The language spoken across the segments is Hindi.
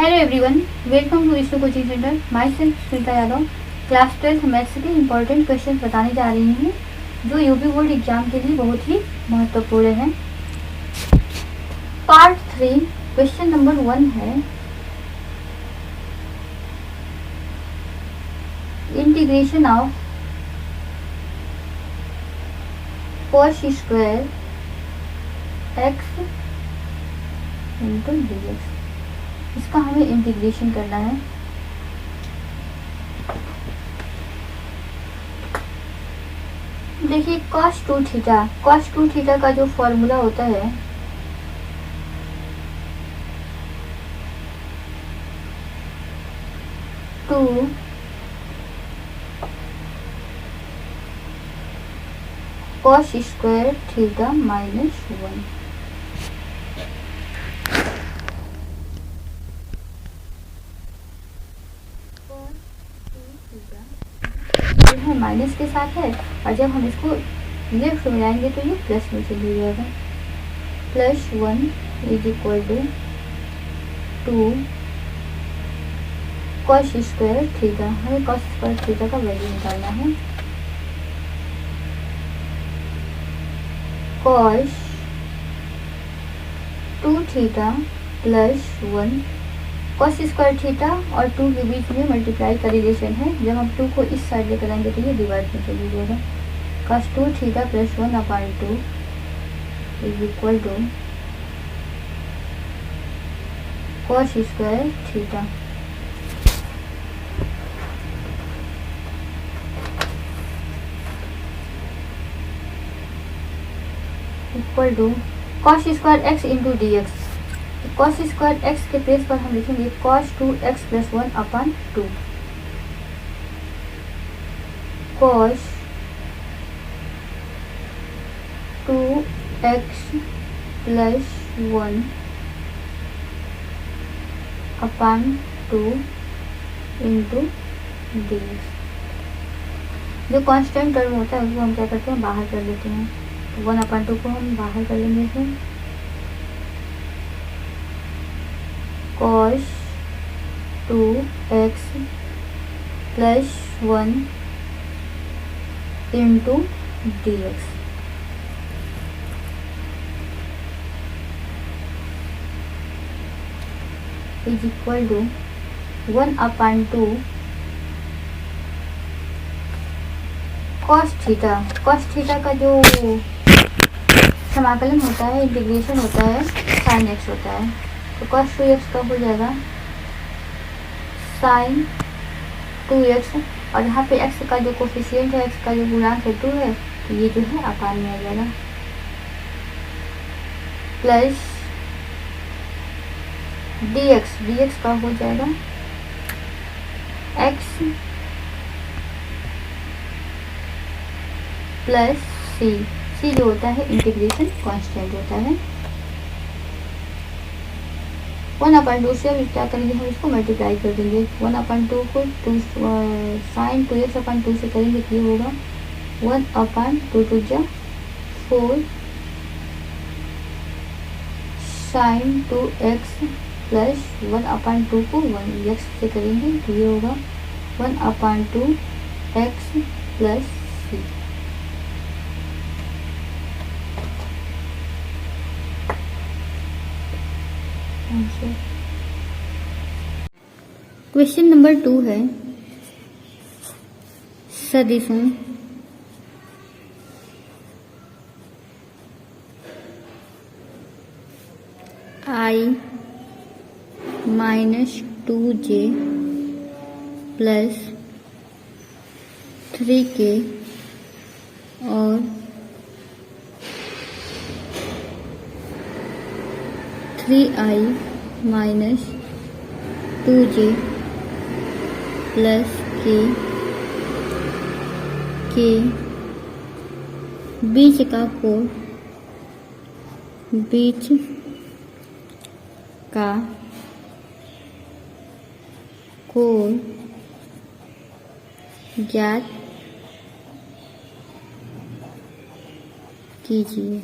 Hello everyone, welcome to Vishnu coaching centre. Myself Smita Yadav class 12th maths के इम्पोर्टेंट क्वेश्चन बताने जा रही हूँ जो यूपी बोर्ड एग्जाम के लिए बहुत ही महत्वपूर्ण है। पार्ट 3 क्वेश्चन नंबर 1 है integration of cos square x into dx। इसका हमें इंटीग्रेशन करना है। देखिए cos 2 थीटा का जो फॉर्मूला होता है two cos square theta minus 1। Minus के साथ है और जब हम इसको लेफ्ट में लाएंगे तो ये प्लस में चली जाएगा। +1 is equal to cos square theta. हमें cos स्क्वायर थीटा का वैल्यू निकालना है। cos 2 theta +1 cos square theta और 2 के बीच में मल्टीप्लाई का रिलेशन है। जब हम 2 को इस साइड लेकर आएंगे तो ये डिवाइड में चली जाएगा। cos 2 theta +1/2 is equal to cos square theta. Equal to cos square x into D X. cos square x के प्लेस पर हम लिखेंगे cos 2x + 1/2 cos 2x + 1/2 into dx। जो कांस्टेंट टर्म होता है उसको हम क्या करते हैं, बाहर कर लेते हैं। 1/2 को हम बाहर कर लेंगे फिर cos 2x + 1 into dx। Is equal to 1/2 cos theta का जो समाकलन होता है, इंटीग्रेशन होता है, sin x होता है। तो cos 2x का हो जाएगा sin 2x और यहाँ पे x का जो कोफिशिएंट है, x का जो गुणांक है 2 है, तो ये जो है अपान में आ जाएगा। प्लस dx का हो जाएगा x प्लस c जो होता है इंटीग्रेशन कांस्टेंट होता है। 1/2 से अब क्या करेंगे, हम इसको मल्टीप्लाई कर देंगे। 1/2 को sin 2x/2 से करेंगे तो ये होगा 1/2 2 जा 4 sin 2x + 1/2 को 1x से करेंगे तो ये होगा 1/2 x + c। क्वेश्चन नंबर 2 है सदिशों I - 2j + 3k और 3i - 2j + k के बीच का कोण ज्ञात कीजिए।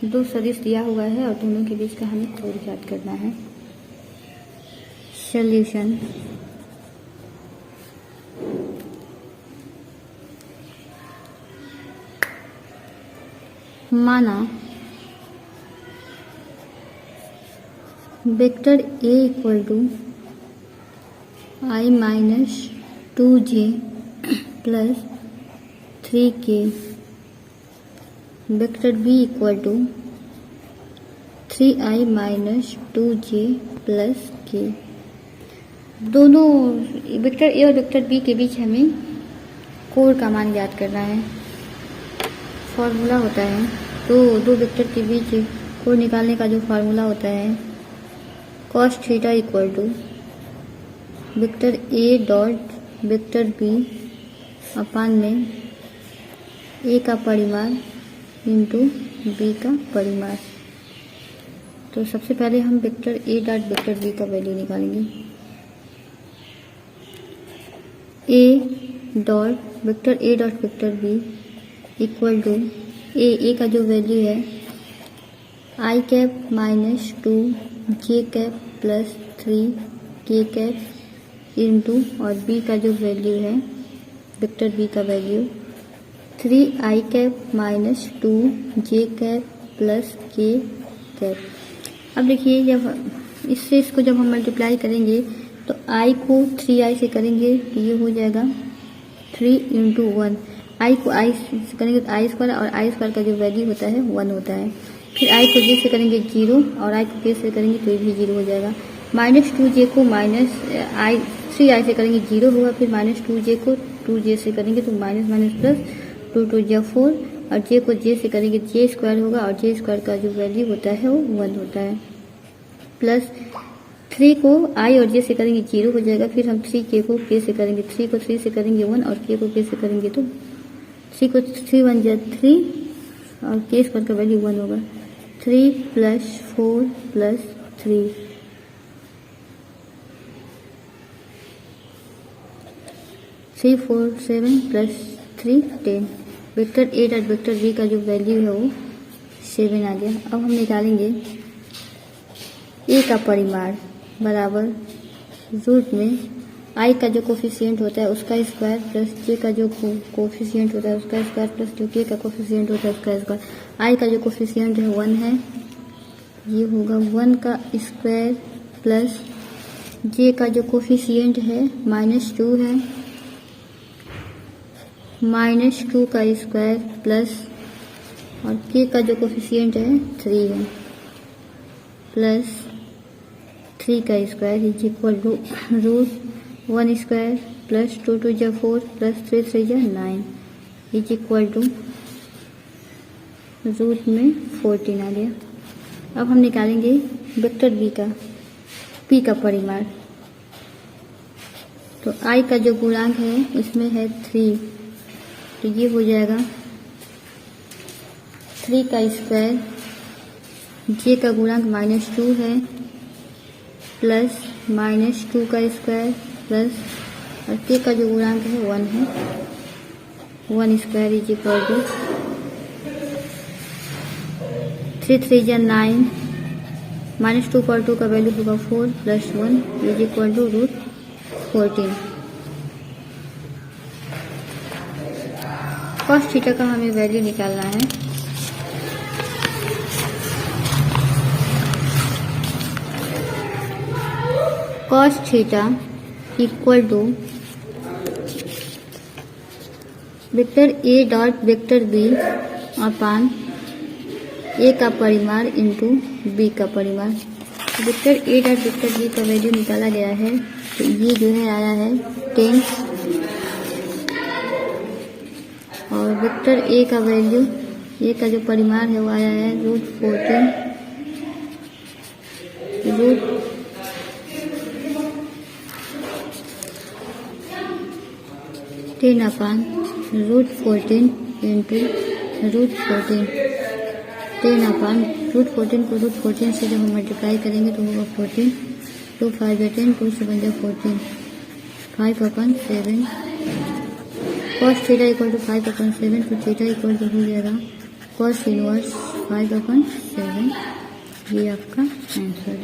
दो सदिश दिया हुआ है और दोनों के बीच का हमें कोण ज्ञात करना है। सॉल्यूशन माना vector A equal to I minus 2j plus 3k, vector B equal to 3i minus 2j plus k। दोनों वेक्टर ए और वेक्टर बी के बीच हमें कोण का मान ज्ञात करना है। फॉर्मूला होता है तो दो वेक्टर के बीच कोण निकालने का जो फार्मूला होता है cos theta equal to vector A dot vector B upon में ए का परिमाण इंटू बी का परिमाण। तो सबसे पहले हम vector A dot vector B का वैल्यू निकालेंगे। A dot vector B equal to A का जो वैल्यू है I cap minus 2 J cap plus 3 K cap into और बी का जो वैल्यू है वेक्टर बी का वैल्यू 3 आई cap minus 2 J cap plus के कैप। अब देखिए जब इसको जब हम मल्टीप्लाई करेंगे तो आई को 3i से करेंगे तो ये हो जाएगा 3 इंटू 1। आई को आई से करेंगे तो आई स्क्वायर और आई स्क्वायर का जो वैल्यू होता है 1 होता है। फिर आई को जे से करेंगे 0 और आई को के से करेंगे तो ये भी 0 हो जाएगा। माइनस 2j को माइनस आई 3i से करेंगे 0 होगा। फिर माइनस 2j को 2j से करेंगे तो माइनस माइनस प्लस 2 2 जा 4 और j को j से करेंगे j स्क्वायर होगा और j स्क्वायर का जो वैल्यू होता है वो 1 होता है। प्लस 3 को i और j से करेंगे 0 हो जाएगा। फिर हम 3k को k से करेंगे, 3 को 3 से करेंगे 1 और k को k से करेंगे तो 3 को 3 1 जा 3 और k स्क्वायर का वैल्यू 1 होगा। 3 plus 4 plus 3 3 4 7 plus 3 10। Vector A dot vector B का जो वैल्यू है वो 7 आ गया। अब हम निकालेंगे ए का परिमाण बराबर रूट में आई का जो कोफिशिएंट होता है उसका स्क्वायर प्लस जे का जो कोफिशिएंट होता है उसका स्क्वायर प्लस जो के का कोफिशिएंट होता है उसका स्क्वायर। आई का जो कोफिशिएंट है 1 है, ये होगा 1 का स्क्वायर प्लस जे का जो कोफिशिएंट है -2 है, -2 का स्क्वायर प्लस और के का जो कोफिशिएंट है 3 है प्लस 3 का square is equal to root 1 square plus 2 2 जा 4 प्लस 3 3 जा 9 इज इक्वल टू रूट में 14 आ गया। अब हम निकालेंगे वेक्टर बी का पी का परिमाण। तो आई का जो गुणांक है इसमें है 3 तो ये हो जाएगा 3 का स्क्वायर, जे का गुणांक -2 है प्लस -2 का स्क्वायर प्लस और के का जो गुणांक है 1 है, 1 स्क्वायर इज इक्वल टू 3 3 जा 9 -2 पर 2 का वैल्यू होगा 4 plus 1 is equal to root 14। Cos theta का हमें वैल्यू निकालना है। Cos theta equal to vector A dot vector B upon A का परिमाण इंटू बी का परिमाण। Vector A dot vector B का वैल्यू निकाला गया है तो ये जो है आया है 10 और वेक्टर ए का वैल्यू ए का जो परिमाण है वो आया है root 14 root 10 upon root 14 into root 14 10 upon root 14 को रूट 14 से जब हम मल्टीप्लाई करेंगे तो होगा 14 2 5 10 2 7 14 5 upon 7 cos theta equal to 5 upon 7 तो थीटा इक्वल टू हो जाएगा cos इनवर्स 5/7 ये आपका आंसर